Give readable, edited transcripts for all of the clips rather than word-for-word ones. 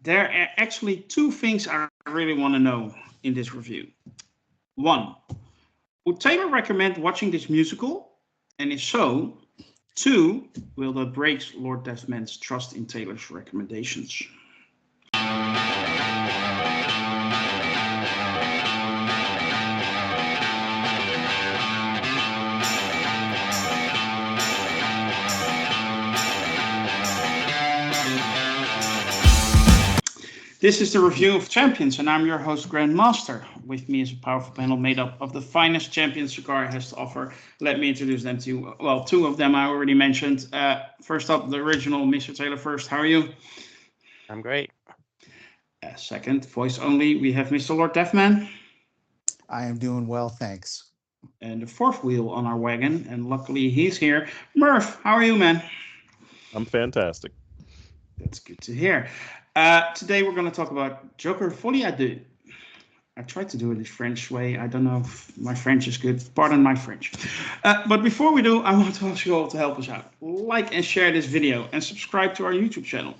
There are actually two things I really want to know in this review. One, would Taylor recommend watching this musical? And if so, two, will that break Lord Deathman's trust in Taylor's recommendations? This is the review of Champions, and I'm your host, Grandmaster. With me is a powerful panel made up of the finest champions Cigar has to offer. Let me introduce them to you. Well, two of them I already mentioned. First up, the original Mr. Taylor first. How are you? I'm great. Second, voice only, we have Mr. Lord Deathman. I am doing well, thanks. And the fourth wheel on our wagon, and luckily he's here. Merv, how are you, man? I'm fantastic. That's good to hear. Today we're going to talk about Joker Folie à Deux. I tried to do it the French way. I don't know if my French is good. Pardon my French. But before we do, I want to ask you all to help us out. Like and share this video and subscribe to our YouTube channel.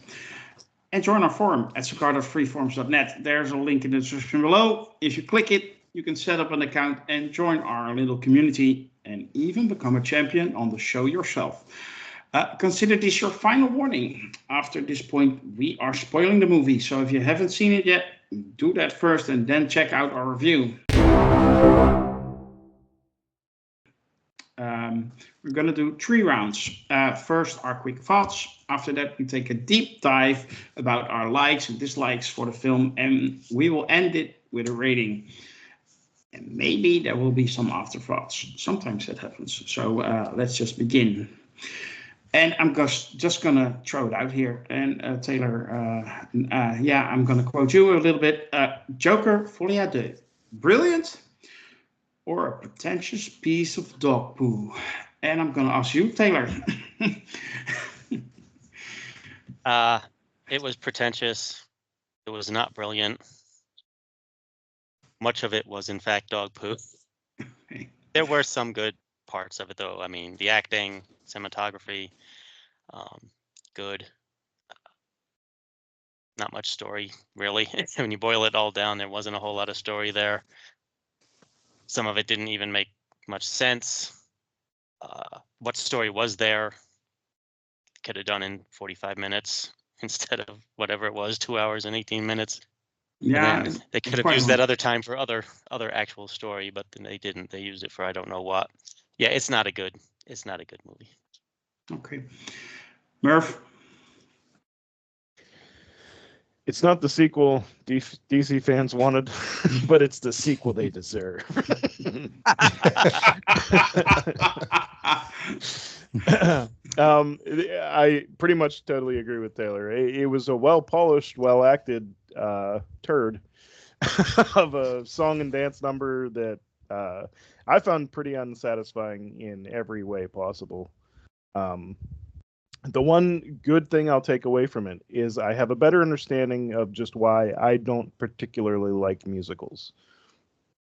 And join our forum at cigar.freeforums.net. There's a link in the description below. If you click it, you can set up an account and join our little community and even become a champion on the show yourself. Consider this your final warning. After this point, we are spoiling the movie. So if you haven't seen it yet, do that first and then check out our review. We're going to do 3 rounds. First, our quick thoughts. After that, we take a deep dive about our likes and dislikes for the film. And we will end it with a rating. And maybe there will be some afterthoughts. Sometimes that happens. So let's just begin. And I'm just going to throw it out here. And Taylor, I'm going to quote you a little bit. Joker Folie à Deux. Brilliant or a pretentious piece of dog poo? And I'm going to ask you, Taylor. It was pretentious. It was not brilliant. Much of it was, in fact, dog poo. There were some good parts of it, though. I mean, the acting, cinematography, good. Not much story, really. When you boil it all down, there wasn't a whole lot of story there. Some of it didn't even make much sense. What story was there? Could have done in 45 minutes instead of whatever it was, 2 hours and 18 minutes. Yeah, they could have used that other time for other actual story, but then they didn't. They used it for I don't know what. Yeah, it's not a good movie. Okay. Merv? It's not the sequel DC fans wanted, but it's the sequel they deserve. I pretty much totally agree with Taylor. It was a well-polished, well-acted turd of a song and dance number that I found pretty unsatisfying in every way possible. The one good thing I'll take away from it is I have a better understanding of just why I don't particularly like musicals.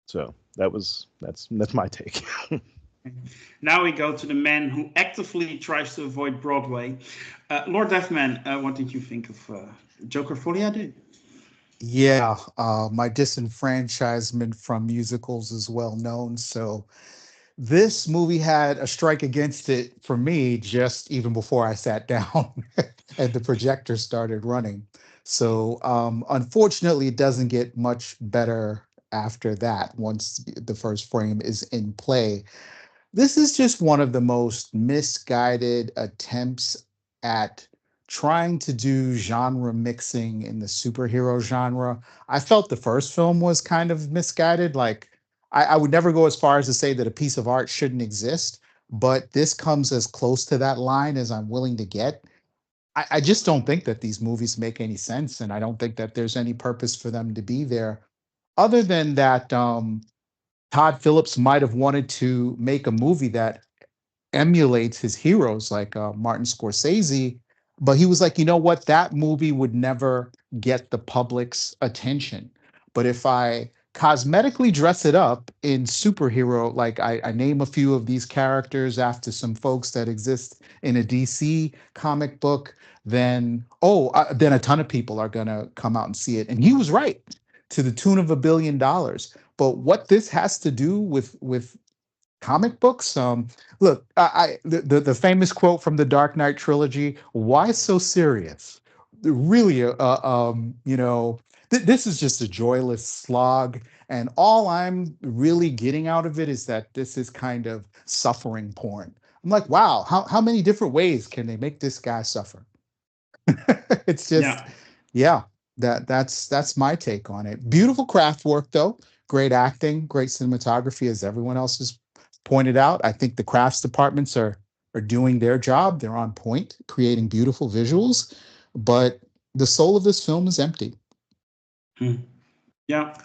So that's my take. Now we go to the man who actively tries to avoid Broadway. Lord Deathman, what did you think of Joker Folie à Deux? Yeah, my disenfranchisement from musicals is well known. So this movie had a strike against it for me just even before I sat down and the projector started running. So unfortunately, it doesn't get much better after that once the first frame is in play. This is just one of the most misguided attempts at trying to do genre mixing in the superhero genre. I felt the first film was kind of misguided. Like, I would never go as far as to say that a piece of art shouldn't exist, but this comes as close to that line as I'm willing to get. I just don't think that these movies make any sense, and I don't think that there's any purpose for them to be there, other than that Todd Phillips might have wanted to make a movie that emulates his heroes like Martin Scorsese, but he was like, you know what, that movie would never get the public's attention. But if I cosmetically dress it up in superhero. Like I name a few of these characters after some folks that exist in a DC comic book, then a ton of people are gonna come out and see it. And he was right, to the tune of $1 billion. But what this has to do with comic books, look, the famous quote from the Dark Knight trilogy: "Why so serious?" Really, this is just a joyless slog, and all I'm really getting out of it is that this is kind of suffering porn. I'm like, wow, how many different ways can they make this guy suffer? It's just, Yeah. yeah, that's my take on it. Beautiful craft work though, great acting, great cinematography, as everyone else has pointed out. I think the crafts departments are doing their job. They're on point, creating beautiful visuals, but the soul of this film is empty. Yeah.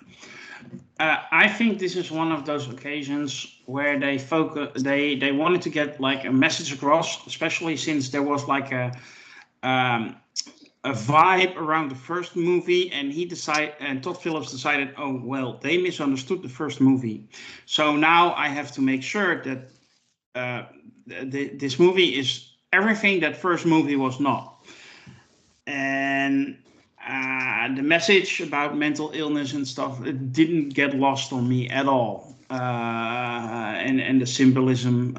I think this is one of those occasions where they focus. They wanted to get like a message across, especially since there was like um, a vibe around the first movie, and Todd Phillips decided, oh well, they misunderstood the first movie, so now I have to make sure that this movie is everything that first movie was not. And the message about mental illness and stuff, it didn't get lost on me at all. And the symbolism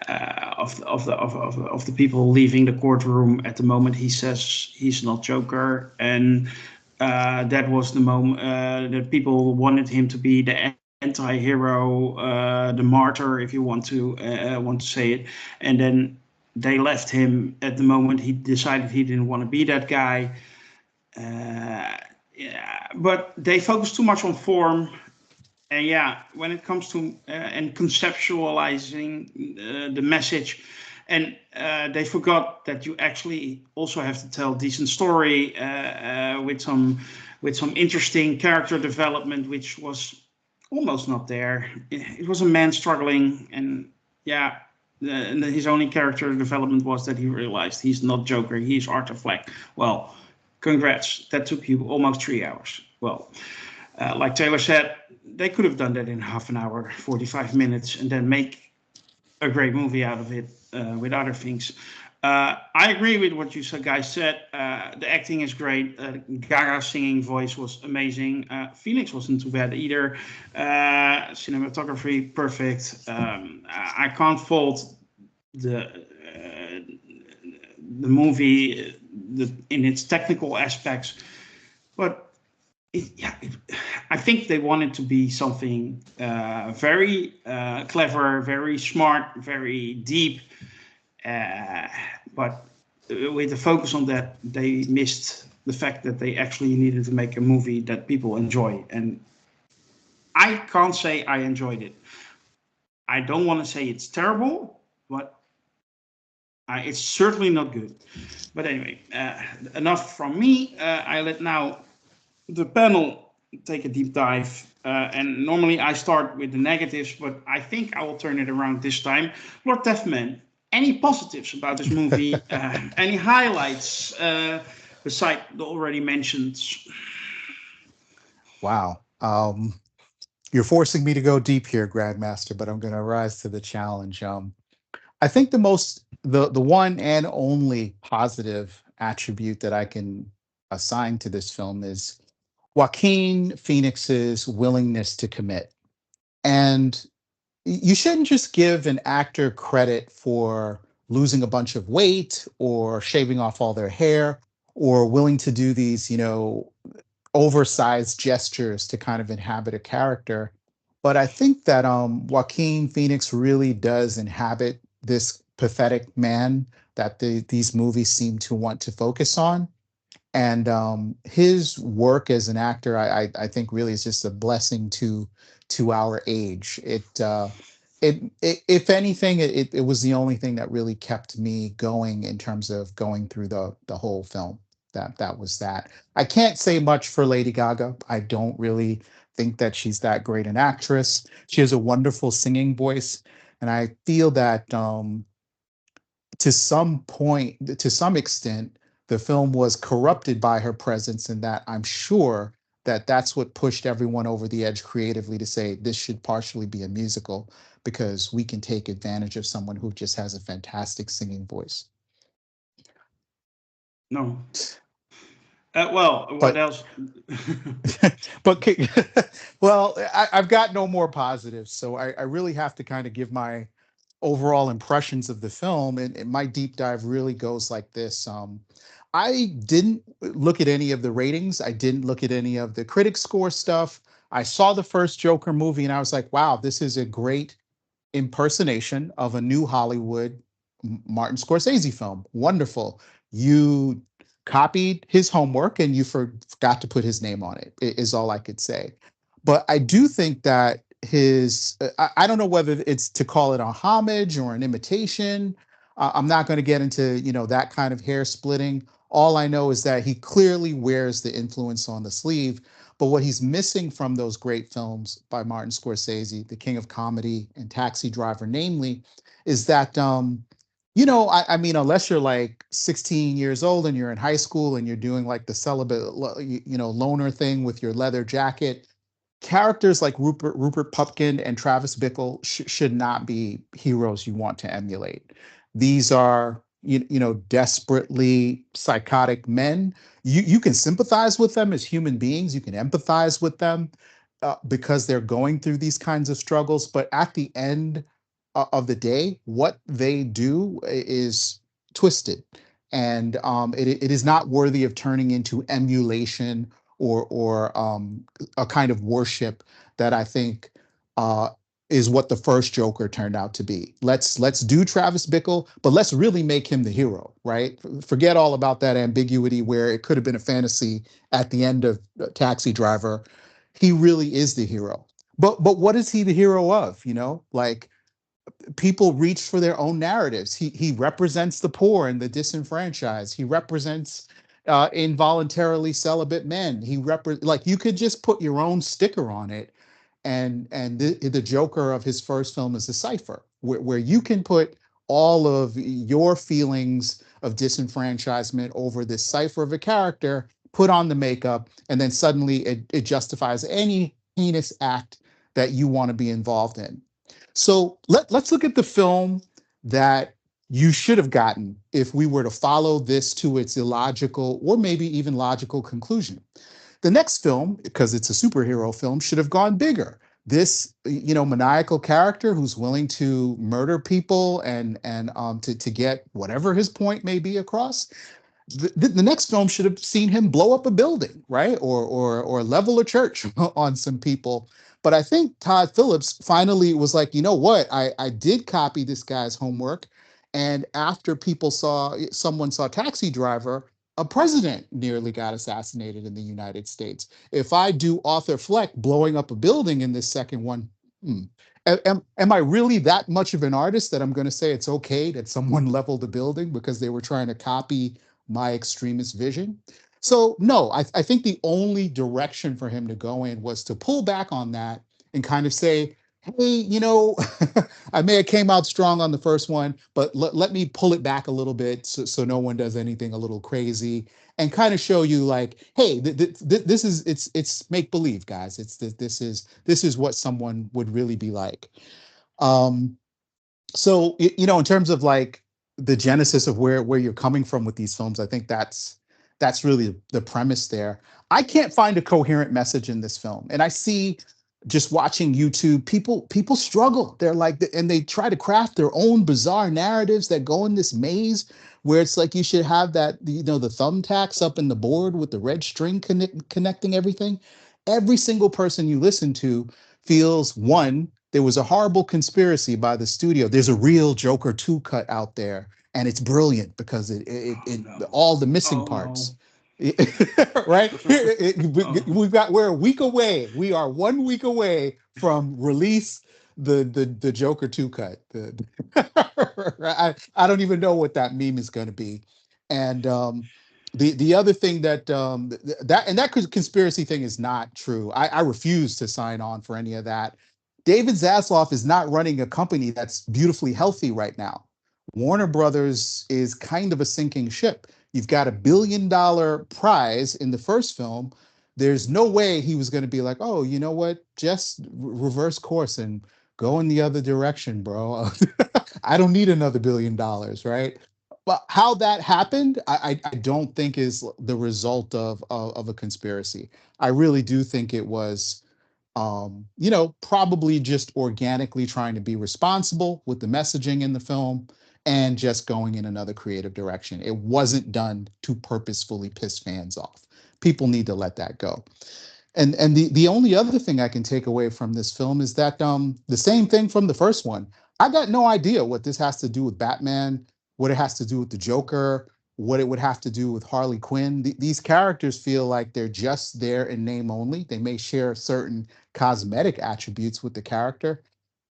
of the people leaving the courtroom at the moment he says he's not Joker, and that was the moment that people wanted him to be the anti-hero, the martyr, if you want to say it, and then they left him at the moment he decided he didn't want to be that guy. Yeah, but they focus too much on form. And yeah, when it comes to and conceptualizing the message, and they forgot that you actually also have to tell a decent story with some interesting character development, which was almost not there. It was a man struggling, and yeah, his only character development was that he realized he's not Joker, he's Arthur Fleck. Well, congrats, that took you almost 3 hours. Well, like Taylor said, they could have done that in half an hour, 45 minutes, and then make a great movie out of it with other things. I agree with what you guys said. The acting is great. Gaga's singing voice was amazing. Phoenix wasn't too bad either. Cinematography, perfect. I can't fault the movie in its technical aspects, but I think they wanted to be something very clever, very smart, very deep. But with the focus on that, they missed the fact that they actually needed to make a movie that people enjoy. And I can't say I enjoyed it. I don't want to say it's terrible, but it's certainly not good. But anyway, enough from me. I let now the panel take a deep dive. And normally I start with the negatives, but I think I will turn it around this time. Lord Tefman, any positives about this movie? Any highlights beside the already mentioned? Wow. You're forcing me to go deep here, Grandmaster, but I'm going to rise to the challenge. I think the one and only positive attribute that I can assign to this film is Joaquin Phoenix's willingness to commit. And you shouldn't just give an actor credit for losing a bunch of weight or shaving off all their hair or willing to do these, oversized gestures to kind of inhabit a character. But I think that Joaquin Phoenix really does inhabit this pathetic man that these movies seem to want to focus on. And his work as an actor, I think, really is just a blessing to our age. If anything, it was the only thing that really kept me going in terms of going through the whole film. That was that. I can't say much for Lady Gaga. I don't really think that she's that great an actress. She has a wonderful singing voice, and I feel that to some extent, the film was corrupted by her presence, in that I'm sure that's what pushed everyone over the edge creatively to say this should partially be a musical because we can take advantage of someone who just has a fantastic singing voice. No. Well, what But else? but well, I've got no more positives, so I really have to kind of give my overall impressions of the film, and my deep dive really goes like this. I didn't look at any of the ratings. I didn't look at any of the critic score stuff. I saw the first Joker movie, and I was like, wow, this is a great impersonation of a new Hollywood Martin Scorsese film. Wonderful. You copied his homework and you forgot to put his name on it, is all I could say. But I do think that I don't know whether it's to call it a homage or an imitation. I'm not going to get into, that kind of hair splitting. All I know is that he clearly wears the influence on the sleeve. But what he's missing from those great films by Martin Scorsese, The King of Comedy and Taxi Driver, namely, is that, I mean, unless you're like 16 years old and you're in high school and you're doing like the celibate, loner thing with your leather jacket, characters like Rupert Pupkin and Travis Bickle should not be heroes you want to emulate. These are desperately psychotic men. You can sympathize with them as human beings. You can empathize with them because they're going through these kinds of struggles. But at the end of the day, what they do is twisted, and it is not worthy of turning into emulation or a kind of worship that I think is what the first Joker turned out to be. Let's do Travis Bickle, but let's really make him the hero, right? Forget all about that ambiguity where it could have been a fantasy at the end of Taxi Driver. He really is the hero. But what is he the hero of? Like, people reach for their own narratives. He represents the poor and the disenfranchised. He represents involuntarily celibate men. Like, you could just put your own sticker on it, and the Joker of his first film is a cipher where you can put all of your feelings of disenfranchisement over this cipher of a character, put on the makeup, and then suddenly it justifies any heinous act that you want to be involved in. So let's look at the film that you should have gotten if we were to follow this to its illogical or maybe even logical conclusion. The next film, because it's a superhero film, should have gone bigger. This, maniacal character who's willing to murder people and to get whatever his point may be across. The next film should have seen him blow up a building, right, or level a church on some people. But I think Todd Phillips finally was like, you know what, I did copy this guy's homework, and after someone saw Taxi Driver, a president nearly got assassinated in the United States. If I do Arthur Fleck blowing up a building in this second one, am I really that much of an artist that I'm going to say it's okay that someone leveled a building because they were trying to copy my extremist vision? So no, I think the only direction for him to go in was to pull back on that and kind of say, hey, I may have came out strong on the first one, but let me pull it back a little bit so no one does anything a little crazy, and kind of show you like, hey, this is it's make believe, guys. This is what someone would really be like. So in terms of like the genesis of where you're coming from with these films, I think that's really the premise there. I can't find a coherent message in this film, and I see, just watching YouTube, people struggle. They're like, and they try to craft their own bizarre narratives that go in this maze where it's like you should have that, the thumbtacks up in the board with the red string connecting everything. Every single person you listen to feels, one, there was a horrible conspiracy by the studio. There's a real Joker 2 cut out there, and it's brilliant because all the missing parts. Right? We're a week away. We are 1 week away from release the Joker 2 cut. I don't even know what that meme is going to be. And the other thing that conspiracy thing is not true. I refuse to sign on for any of that. David Zaslav is not running a company that's beautifully healthy right now. Warner Brothers is kind of a sinking ship. You've got $1 billion prize in the first film. There's no way he was going to be like, oh, you know what? Just reverse course and go in the other direction, bro. I don't need another $1 billion, right? But how that happened, I don't think is the result of a conspiracy. I really do think it was, probably just organically trying to be responsible with the messaging in the film and just going in another creative direction. It wasn't done to purposefully piss fans off. People need to let that go. And the only other thing I can take away from this film is that the same thing from the first one. I got no idea what this has to do with Batman, what it has to do with the Joker, what it would have to do with Harley Quinn. These characters feel like they're just there in name only. They may share certain cosmetic attributes with the character,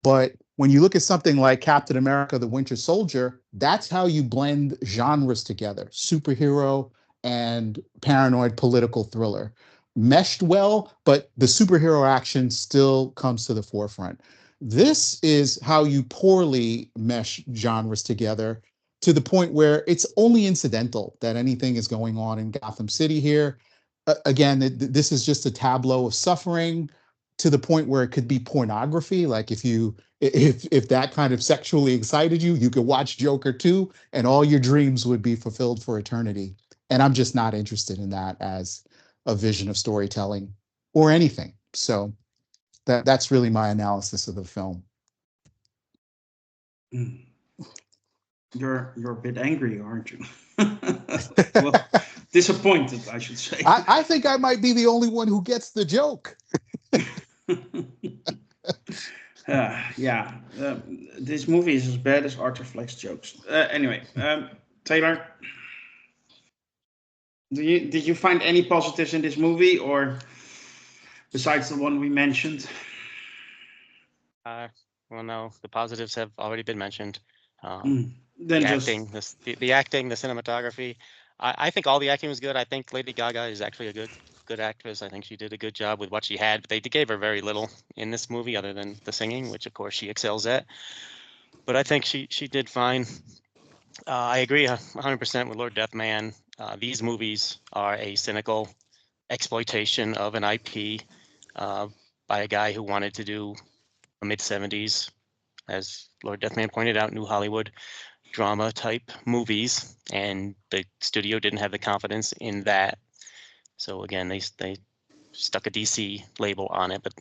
but when you look at something like Captain America, the Winter Soldier, that's how you blend genres together, superhero and paranoid political thriller. Meshed well, but the superhero action still comes to the forefront. This is how you poorly mesh genres together to the point where it's only incidental that anything is going on in Gotham City here. Again, this is just a tableau of suffering to the point where it could be pornography. Like if that kind of sexually excited you, you could watch Joker 2 and all your dreams would be fulfilled for eternity. And I'm just not interested in that as a vision of storytelling or anything. So that's really my analysis of the film. You're a bit angry, aren't you? Well, disappointed, I should say. I think I might be the only one who gets the joke. This movie is as bad as Arthur Fleck's jokes. Anyway, Taylor, did you find any positives in this movie, or besides the one we mentioned? Well, no, the positives have already been mentioned. Then the just acting, the acting, the cinematography. I think all the acting was good. I think Lady Gaga is actually a good actress. I think she did a good job with what she had, but they gave her very little in this movie other than the singing, which of course she excels at. But I think she did fine. I agree 100% with Lord Deathman. These movies are a cynical exploitation of an IP by a guy who wanted to do a mid-70s, as Lord Deathman pointed out, New Hollywood drama type movies, and the studio didn't have the confidence in that. So again, they stuck a DC label on it, but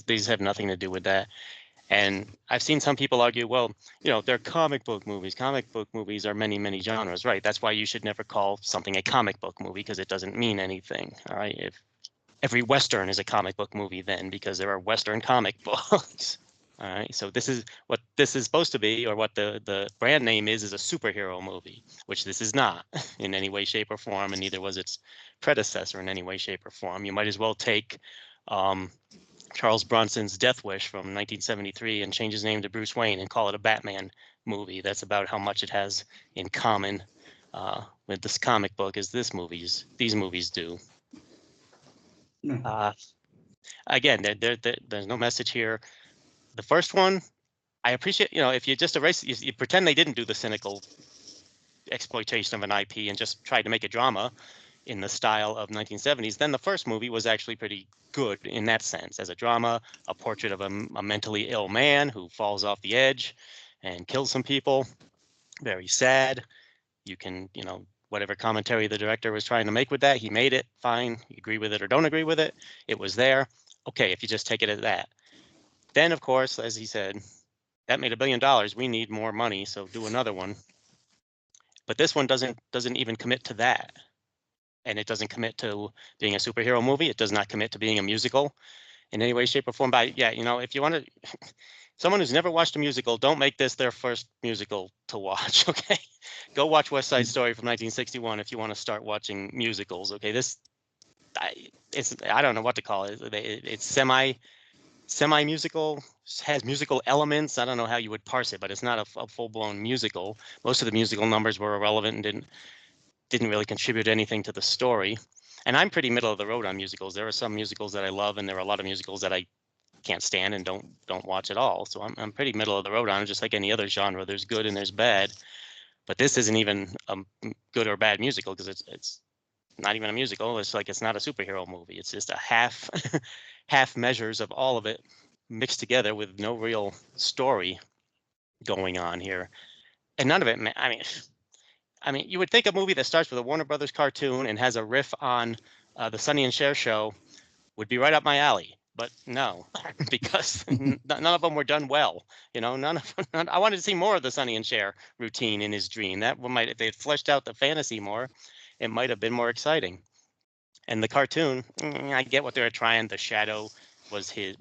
these have nothing to do with that. And I've seen some people argue, well, they're comic book movies. Comic book movies are many, many genres, right? That's why you should never call something a comic book movie, because it doesn't mean anything. All right, if every Western is a comic book movie, then, because there are Western comic books. All right, so this is what this is supposed to be, or what the brand name is a superhero movie, which this is not in any way, shape, or form, and neither was its predecessor in any way, shape, or form. You might as well take Charles Bronson's Death Wish from 1973 and change his name to Bruce Wayne and call it a Batman movie. That's about how much it has in common with this comic book as these movies do. Again, there's no message here. The first one, I appreciate, if you just erase, you pretend they didn't do the cynical exploitation of an IP and just tried to make a drama in the style of 1970s, then the first movie was actually pretty good in that sense. As a drama, a portrait of a mentally ill man who falls off the edge and kills some people. Very sad. You can, whatever commentary the director was trying to make with that, he made it. Fine. You agree with it or don't agree with it. It was there. Okay, if you just take it as that. Then, of course, as he said, that made $1 billion. We need more money, so do another one. But this one doesn't even commit to that. And it doesn't commit to being a superhero movie. It does not commit to being a musical in any way, shape, or form. But yeah, if you want to, someone who's never watched a musical, don't make this their first musical to watch, okay? Go watch West Side Story from 1961 if you want to start watching musicals, okay? I don't know what to call it. It's semi-musical, has musical elements. I don't know how you would parse it, but it's not a full-blown musical. Most of the musical numbers were irrelevant and didn't really contribute anything to the story. And I'm pretty middle of the road on musicals. There are some musicals that I love, and there are a lot of musicals that I can't stand and don't watch at all. So I'm pretty middle of the road on it, just like any other genre. There's good and there's bad. But this isn't even a good or bad musical, because it's not even a musical. It's like it's not a superhero movie. It's just a half half measures of all of it mixed together with no real story going on here, and none of it. I mean, you would think a movie that starts with a Warner Brothers cartoon and has a riff on the Sonny and Cher show would be right up my alley. But no, because none of them were done well. You know, I wanted to see more of the Sonny and Cher routine in his dream. That might, if they had fleshed out the fantasy more, it might have been more exciting. And the cartoon, I get what they were trying. The shadow was his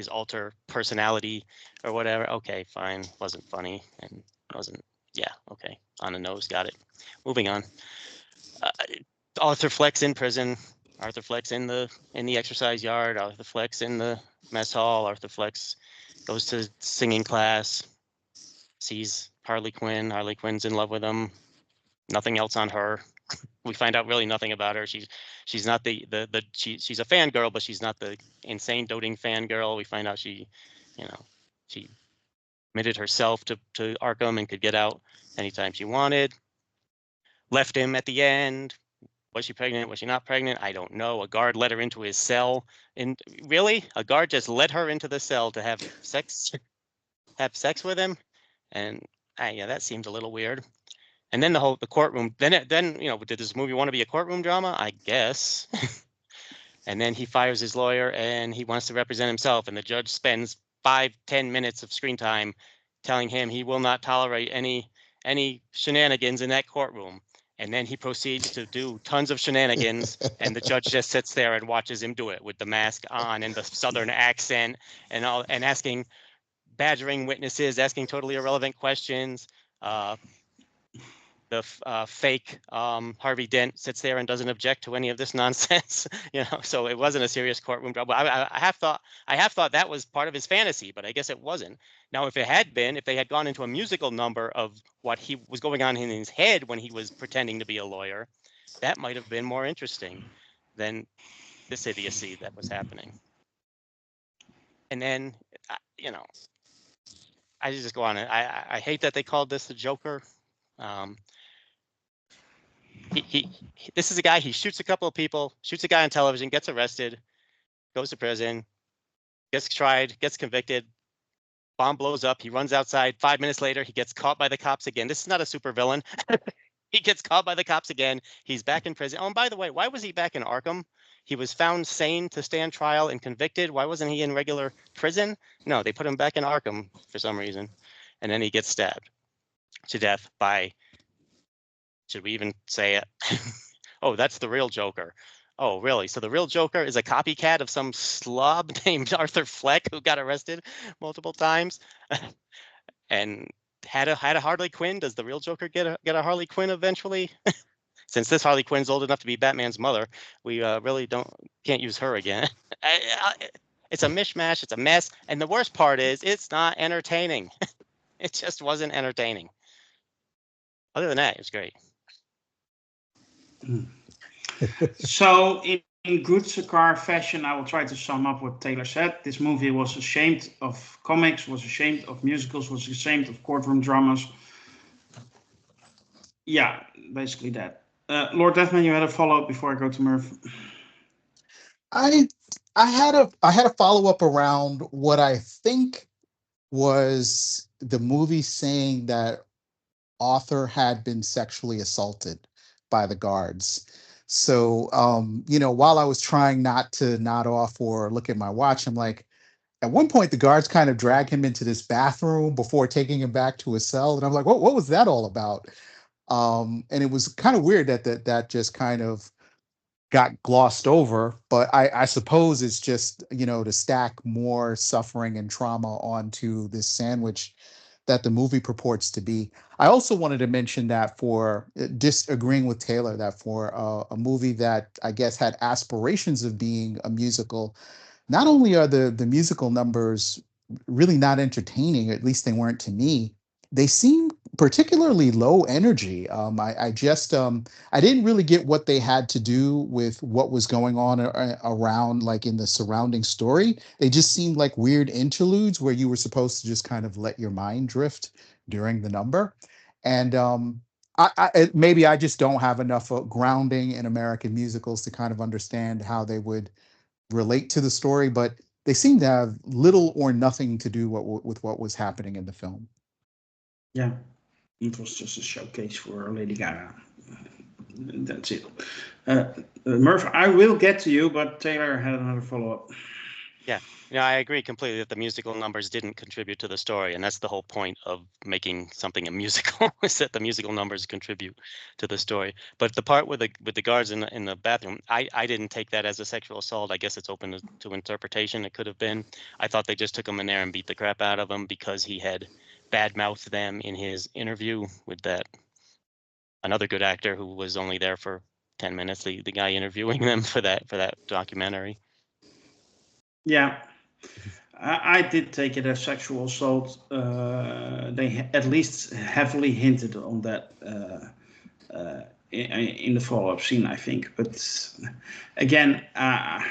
alter personality or whatever. Okay, fine. Wasn't funny and wasn't. Yeah, okay. On the nose, got it. Moving on. Arthur Fleck's in prison. Arthur Fleck's in the exercise yard. Arthur Fleck's in the mess hall. Arthur Fleck's goes to singing class. Sees Harley Quinn. Harley Quinn's in love with him. Nothing else on her. We find out really nothing about her. She's not she's a fangirl, but she's not the insane doting fangirl. We find out she committed herself to Arkham and could get out anytime she wanted. Left him at the end. Was she pregnant? Was she not pregnant? I don't know. A guard let her into his cell. And really, a guard just let her into the cell to have sex with him. And yeah, that seems a little weird. And then the courtroom. Then did this movie want to be a courtroom drama? I guess. And then he fires his lawyer and he wants to represent himself. And the judge spends 5-10 minutes of screen time telling him he will not tolerate any shenanigans in that courtroom. And then he proceeds to do tons of shenanigans, and the judge just sits there and watches him do it with the mask on and the Southern accent and all, and badgering witnesses, asking totally irrelevant questions. The fake Harvey Dent sits there and doesn't object to any of this nonsense, So it wasn't a serious courtroom drama. I have thought that was part of his fantasy, but I guess it wasn't. Now, if they had gone into a musical number of what he was going on in his head when he was pretending to be a lawyer, that might have been more interesting than this idiocy that was happening. And then, I just go on. I hate that they called this the Joker. This is a guy, he shoots a couple of people, shoots a guy on television, gets arrested, goes to prison, gets tried, gets convicted, bomb blows up, he runs outside. 5 minutes later, he gets caught by the cops again. This is not a supervillain. He gets caught by the cops again. He's back in prison. Oh, and by the way, why was he back in Arkham? He was found sane to stand trial and convicted. Why wasn't he in regular prison? No, they put him back in Arkham for some reason. And then he gets stabbed to death by... Should we even say it? Oh, that's the real Joker. Oh, really? So the real Joker is a copycat of some slob named Arthur Fleck who got arrested multiple times and had a Harley Quinn. Does the real Joker get a Harley Quinn eventually? Since this Harley Quinn's old enough to be Batman's mother, we really can't use her again. It's a mishmash. It's a mess. And the worst part is it's not entertaining. It just wasn't entertaining. Other than that, it was great. So in good Sakar fashion, I will try to sum up what Taylor said. This movie was ashamed of comics, was ashamed of musicals, was ashamed of courtroom dramas. Yeah, basically that. Lord Deathman, you had a follow-up before I go to Merv. I had a follow-up around what I think was the movie saying that Arthur had been sexually assaulted by the guards. So, while I was trying not to nod off or look at my watch, I'm like, at one point, the guards kind of drag him into this bathroom before taking him back to his cell. And I'm like, what was that all about? And it was kind of weird that just kind of got glossed over. But I suppose it's just, to stack more suffering and trauma onto this sandwich that the movie purports to be. I also wanted to mention that for disagreeing with Taylor, that for a movie that I guess had aspirations of being a musical, not only are the musical numbers really not entertaining, at least they weren't to me, they seem particularly low energy. I didn't really get what they had to do with what was going on around, like in the surrounding story. They just seemed like weird interludes where you were supposed to just kind of let your mind drift during the number. And maybe I just don't have enough grounding in American musicals to kind of understand how they would relate to the story, but they seem to have little or nothing to do with what was happening in the film. Yeah, it was just a showcase for Lady Gaga. That's it. Merv, I will get to you, but Taylor had another follow-up. Yeah, I agree completely that the musical numbers didn't contribute to the story, and that's the whole point of making something a musical is that the musical numbers contribute to the story. But the part with the guards in the bathroom, I didn't take that as a sexual assault. I guess it's open to interpretation. It could have been. I thought they just took him in there and beat the crap out of him because he had badmouthed them in his interview with that another good actor who was only there for 10 minutes. The guy interviewing them for that documentary. Yeah. I did take it as sexual assault. They at least heavily hinted on that in the follow-up scene, I think. But again, I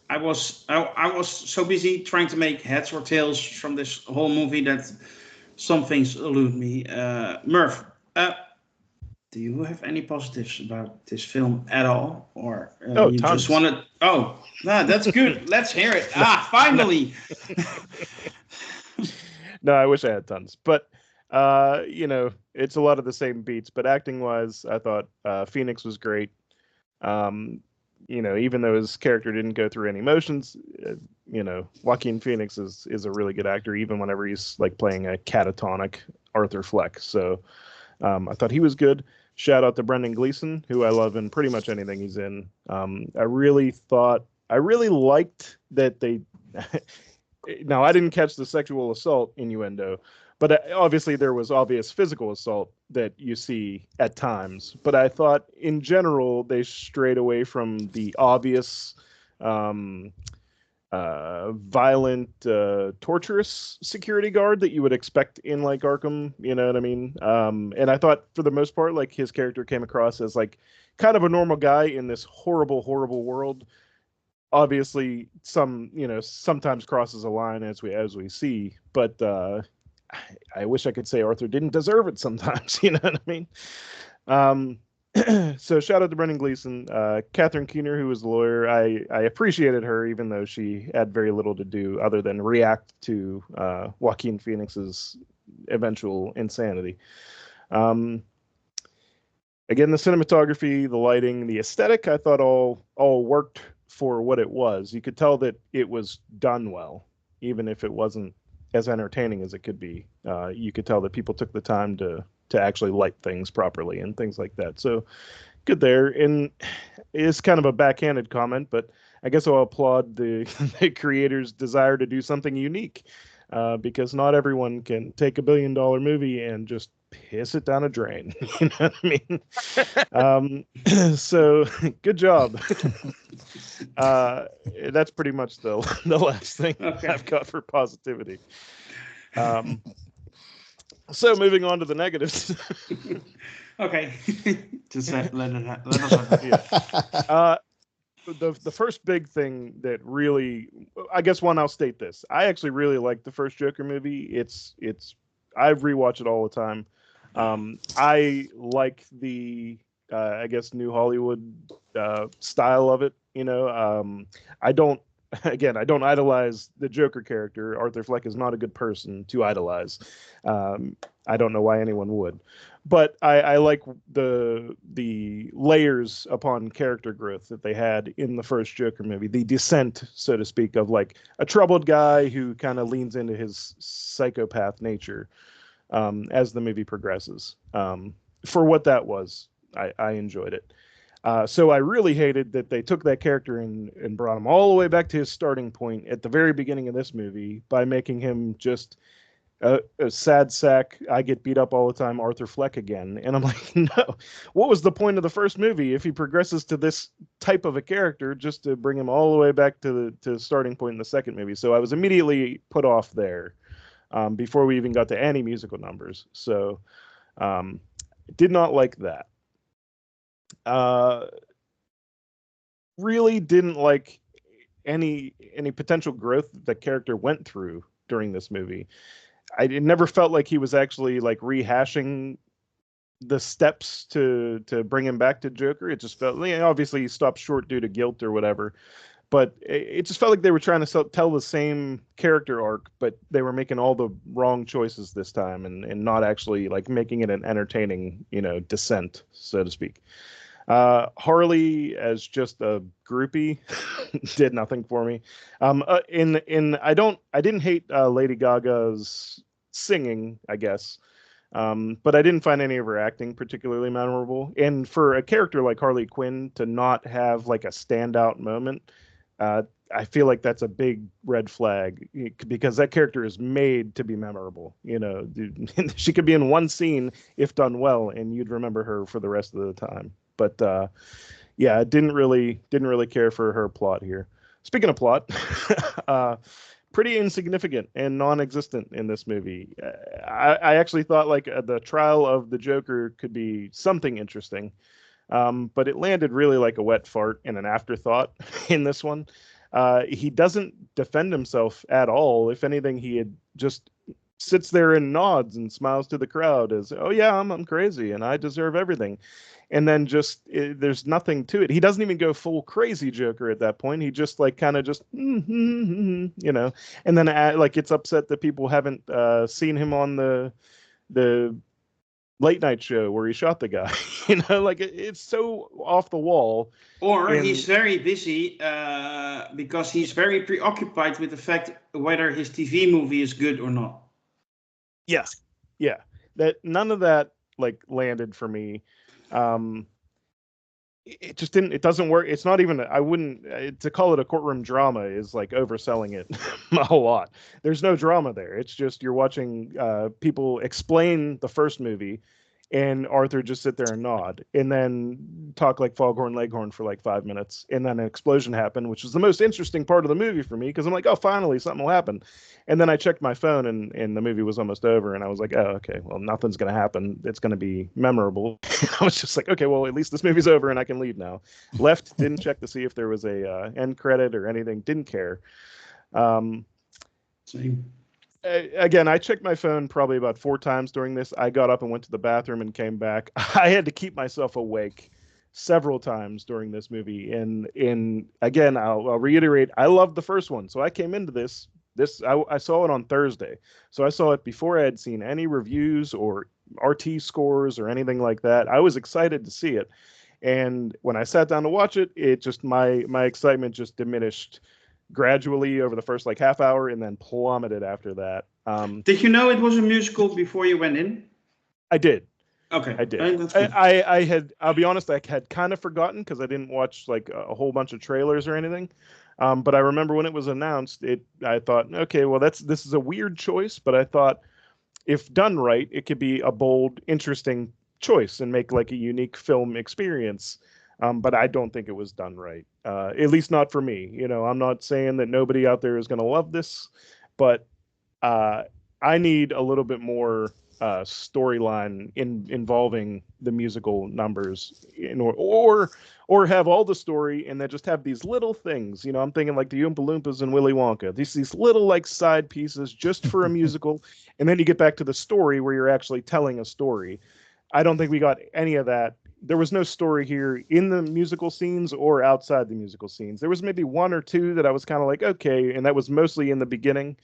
was so busy trying to make heads or tails from this whole movie that some things elude me. Merv, do you have any positives about this film at all, or you tons. just wanted? Oh, no, that's good. Let's hear it. Finally. No, I wish I had tons, but it's a lot of the same beats. But acting wise, I thought Phoenix was great. Even though his character didn't go through any emotions, Joaquin Phoenix is a really good actor, even whenever he's like playing a catatonic Arthur Fleck. So I thought he was good. Shout out to Brendan Gleeson, who I love in pretty much anything he's in. I really liked that they. Now, I didn't catch the sexual assault innuendo, but obviously there was obvious physical assault that you see at times. But I thought, in general, they strayed away from the obvious, violent, torturous security guard that you would expect in like Arkham. You know what I mean? And I thought, for the most part, like his character came across as like kind of a normal guy in this horrible, horrible world. Obviously, sometimes crosses a line as we see, but I wish I could say Arthur didn't deserve it sometimes. You know what I mean? So shout out to Brendan Gleeson, Catherine Keener, who was the lawyer. I appreciated her, even though she had very little to do other than react to Joaquin Phoenix's eventual insanity. Again, the cinematography, the lighting, the aesthetic, I thought all worked for what it was. You could tell that it was done well, even if it wasn't as entertaining as it could be. You could tell that people took the time to actually light things properly and things like that. So good there. And it's kind of a backhanded comment, but I guess I'll applaud the creator's desire to do something unique, because not everyone can take $1 billion movie and just piss it down a drain. You know what I mean? So good job. That's pretty much the last thing I've got for positivity. So moving on to the negatives. Okay. Just let us have it. Yeah. The first big thing that really, I guess I'll state this. I actually really like the first Joker movie. I rewatch it all the time. I like the, I guess, New Hollywood style of it. I don't idolize the Joker character. Arthur Fleck is not a good person to idolize. I don't know why anyone would, but I like the layers upon character growth that they had in the first Joker movie, the descent, so to speak, of like a troubled guy who kind of leans into his psychopath nature as the movie progresses. For what that was, I enjoyed it. So I really hated that they took that character and brought him all the way back to his starting point at the very beginning of this movie by making him just a sad sack. I get beat up all the time, Arthur Fleck again. And I'm like, no, what was the point of the first movie if he progresses to this type of a character just to bring him all the way back to the starting point in the second movie? So I was immediately put off there before we even got to any musical numbers. So did not like that. Really didn't like any potential growth that the character went through during this movie. It never felt like he was actually like rehashing the steps to bring him back to Joker. It just felt, obviously he stopped short due to guilt or whatever, but it just felt like they were trying to tell the same character arc, but they were making all the wrong choices this time, and not actually like making it an entertaining, descent, so to speak. Harley as just a groupie did nothing for me. I didn't hate Lady Gaga's singing, I guess. But I didn't find any of her acting particularly memorable. And for a character like Harley Quinn to not have like a standout moment, I feel like that's a big red flag, because that character is made to be memorable. She could be in one scene if done well, and you'd remember her for the rest of the time. But yeah, I didn't really care for her plot here. Speaking of plot, pretty insignificant and non-existent in this movie. I actually thought like the trial of the Joker could be something interesting, but it landed really like a wet fart and an afterthought in this one. He doesn't defend himself at all. If anything, he had just sits there and nods and smiles to the crowd as, oh yeah, I'm crazy and I deserve everything. And then just there's nothing to it. He doesn't even go full crazy Joker at that point. He just like kind of just and then like gets upset that people haven't seen him on the late night show where he shot the guy. Like it's so off the wall. Or he's very busy because he's very preoccupied with the fact whether his TV movie is good or not. Yes. Yeah. That none of that like landed for me. It just didn't. It doesn't work. It's not even. I wouldn't to call it a courtroom drama is like overselling it a whole lot. There's no drama there. It's just you're watching people explain the first movie, and Arthur just sit there and nod, and then talk like Foghorn Leghorn for like 5 minutes, and then an explosion happened, which was the most interesting part of the movie for me because I'm like, oh, finally something will happen. And then I checked my phone, and the movie was almost over, and I was like, oh, okay, well, nothing's going to happen. It's going to be memorable. I was just like, okay, well, at least this movie's over, and I can leave now. Left, didn't check to see if there was a end credit or anything. Didn't care. Same. Again, I checked my phone probably about 4 times during this. I got up and went to the bathroom and came back. I had to keep myself awake several times during this movie. And again, I'll reiterate, I loved the first one. So I came into this I saw it on Thursday. So I saw it before I had seen any reviews or RT scores or anything like that. I was excited to see it. And when I sat down to watch it, it just my excitement just diminished gradually over the first like half hour and then plummeted after that. Did you know it was a musical before you went in? I did. Okay. I did. I had, I'll be honest, I had kind of forgotten because I didn't watch like a whole bunch of trailers or anything. But I remember when it was announced, I thought, okay, well, this is a weird choice, but I thought if done right, it could be a bold, interesting choice and make like a unique film experience. But I don't think it was done right, at least not for me. I'm not saying that nobody out there is going to love this, but I need a little bit more storyline involving the musical numbers, or have all the story and then just have these little things. I'm thinking like the Oompa Loompas and Willy Wonka. These little like side pieces just for a musical, and then you get back to the story where you're actually telling a story. I don't think we got any of that. There was no story here in the musical scenes or outside the musical scenes. There was maybe 1 or 2 that I was kind of like, okay, and that was mostly in the beginning.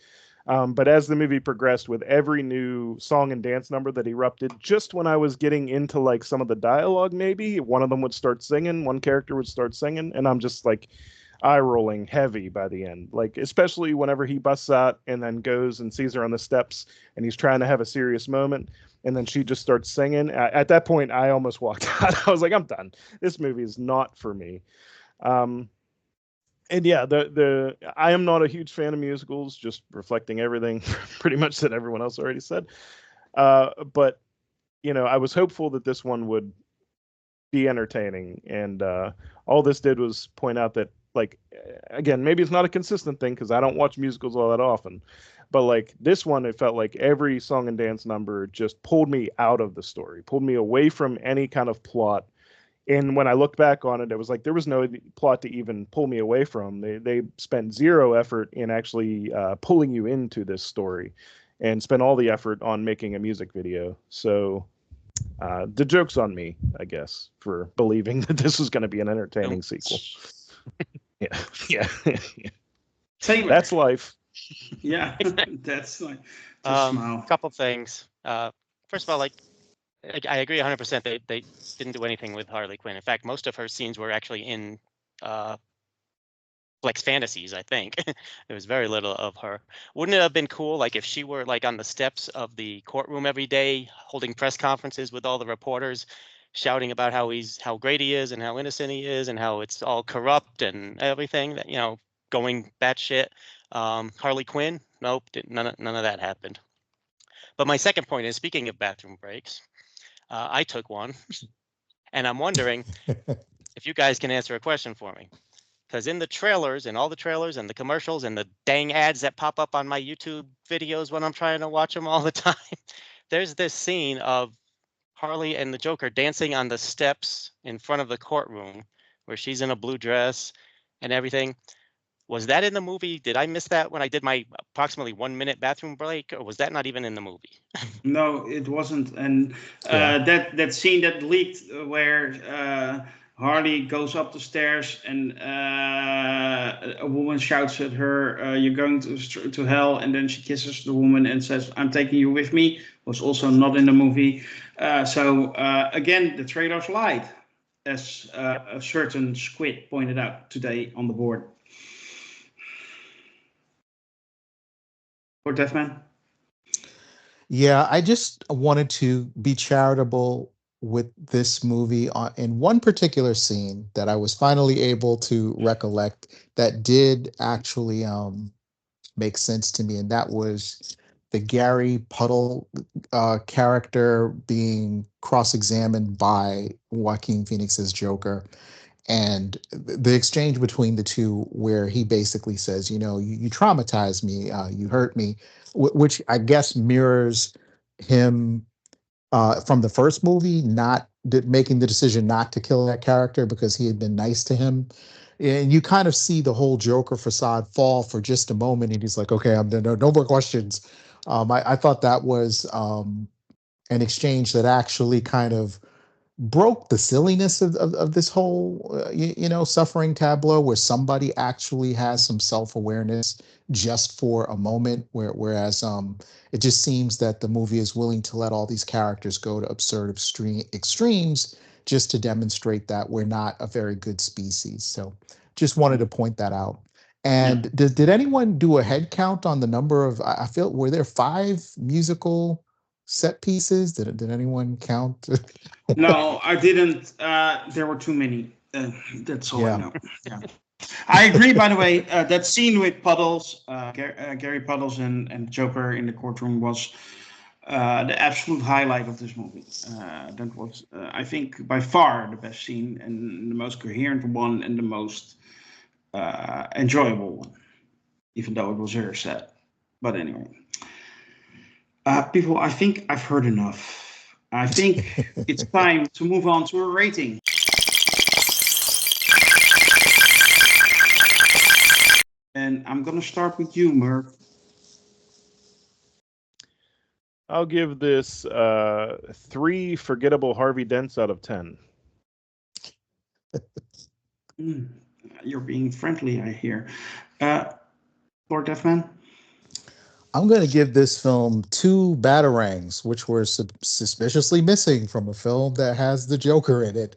But as the movie progressed with every new song and dance number that erupted, just when I was getting into like some of the dialogue, maybe one of them would start singing, one character would start singing, and I'm just like eye rolling heavy by the end. Like, especially whenever he busts out and then goes and sees her on the steps and he's trying to have a serious moment. And then she just starts singing. At that point, I almost walked out. I was like, I'm done. This movie is not for me. And yeah, I am not a huge fan of musicals, just reflecting everything pretty much that everyone else already said. But, I was hopeful that this one would be entertaining. And all this did was point out that, like, again, maybe it's not a consistent thing because I don't watch musicals all that often. But like this one, it felt like every song and dance number just pulled me out of the story, pulled me away from any kind of plot. And when I looked back on it, it was like there was no plot to even pull me away from. They spent 0 effort in actually pulling you into this story and spent all the effort on making a music video. So The joke's on me, I guess, for believing that this was going to be an entertaining sequel. Yeah. Taylor. That's life. Yeah, that's like just smile. Couple things. First of all, like I agree 100%. They didn't do anything with Harley Quinn. In fact, most of her scenes were actually in Flex fantasies, I think. There was very little of her. Wouldn't it have been cool, like if she were like on the steps of the courtroom every day, holding press conferences with all the reporters, shouting about how great he is and how innocent he is and how it's all corrupt and everything that, going batshit. Harley Quinn, nope, none of that happened. But my second point is, speaking of bathroom breaks, I took one, and I'm wondering if you guys can answer a question for me. Because in the trailers and all the trailers and the commercials and the dang ads that pop up on my YouTube videos when I'm trying to watch them all the time, there's this scene of Harley and the Joker dancing on the steps in front of the courtroom where she's in a blue dress and everything. Was that in the movie? Did I miss that when I did my approximately 1 minute bathroom break, or was that not even in the movie? No, it wasn't. And that scene that leaked where Harley goes up the stairs and a woman shouts at her, "You're going to hell," and then she kisses the woman and says, "I'm taking you with me," was also not in the movie. So again, the trailers lied, as a certain squid pointed out today on the board. Or Deathman? Yeah, I just wanted to be charitable with this movie in one particular scene that I was finally able to recollect that did actually make sense to me, and that was the Gary Puddle character being cross-examined by Joaquin Phoenix's Joker, and the exchange between the two, where he basically says, you traumatized me, you hurt me, which I guess mirrors him from the first movie, not making the decision not to kill that character because he had been nice to him. And you kind of see the whole Joker facade fall for just a moment, and he's like, "Okay, I'm done. No more questions." I thought that was an exchange that actually kind of broke the silliness of this whole suffering tableau, where somebody actually has some self-awareness just for a moment, whereas it just seems that the movie is willing to let all these characters go to absurd extremes just to demonstrate that we're not a very good species. So just wanted to point that out. And did anyone do a head count on the number of, I feel, were there 5 musical set pieces? Did anyone count? No, I didn't. There were too many. That's all I know. Yeah. I agree, by the way, that scene with Puddles, Gary Puddles and Joker in the courtroom was the absolute highlight of this movie. That was, I think, by far the best scene and the most coherent one and the most enjoyable one, even though it was very sad. But anyway, people, I think I've heard enough. I think it's time to move on to a rating. And I'm going to start with you, Merv. I'll give this 3 forgettable Harvey Dents out of 10. You're being friendly, I hear. Lord Deathman? I'm going to give this film 2 batarangs, which were suspiciously missing from a film that has the Joker in it.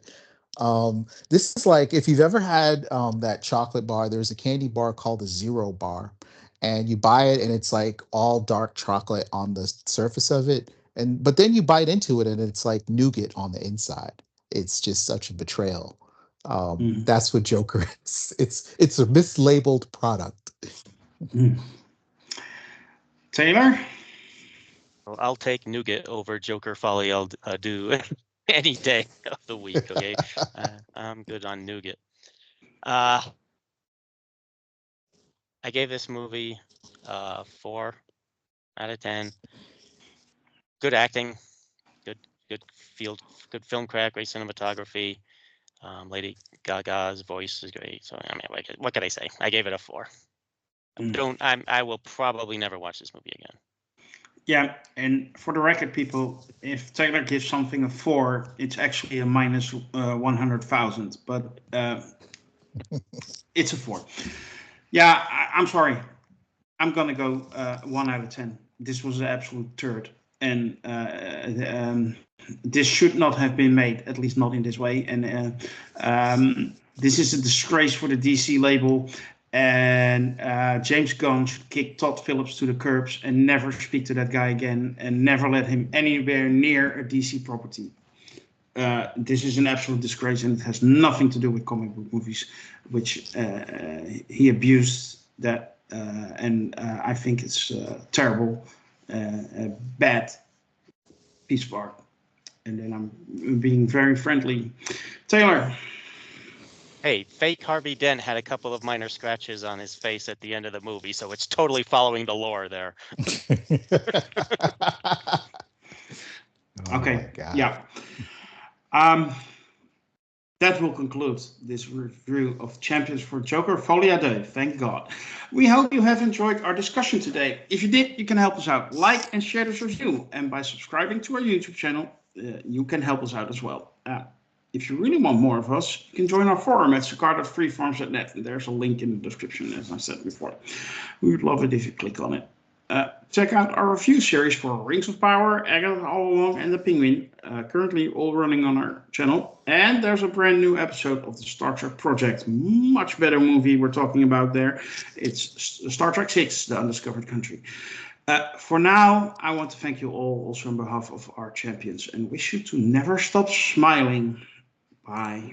This is like, if you've ever had that chocolate bar, there's a candy bar called the Zero Bar, and you buy it and it's like all dark chocolate on the surface of it, but then you bite into it and it's like nougat on the inside. It's just such a betrayal. That's what Joker is. It's a mislabeled product. Taylor? Well, I'll take nougat over Joker Folie. I'll do any day of the week. Okay, I'm good on nougat. I gave this movie 4 out of 10. Good acting, good good film crack, great cinematography. Lady Gaga's voice is great. So I mean, what could I say? I gave it a 4. I will probably never watch this movie again. Yeah, and for the record, people, if Taylor gives something a 4, it's actually a minus 100,000, but it's a 4. Yeah, I'm sorry. I'm gonna go 1 out of 10. This was an absolute turd, and this should not have been made, at least not in this way. And this is a disgrace for the DC label. And James Gunn should kick Todd Phillips to the curbs and never speak to that guy again, and never let him anywhere near a DC property. This is an absolute disgrace, and it has nothing to do with comic book movies, which he abused that, and I think it's terrible, a bad piece of art. And then I'm being very friendly. Taylor. Hey, fake Harvey Dent had a couple of minor scratches on his face at the end of the movie, so it's totally following the lore there. Okay. Yeah. That will conclude this review of Champions for Joker Folie Deux. Thank God. We hope you have enjoyed our discussion today. If you did, you can help us out. Like and share this review. And by subscribing to our YouTube channel, you can help us out as well. If you really want more of us, you can join our forum at cigar.freeforums.net. There's a link in the description, as I said before. We would love it if you click on it. Check out our review series for Rings of Power, Agatha All Along, and The Penguin, currently all running on our channel. And there's a brand new episode of the Star Trek Project. Much better movie we're talking about there. It's Star Trek 6, The Undiscovered Country. For now, I want to thank you all also on behalf of our champions and wish you to never stop smiling. Bye.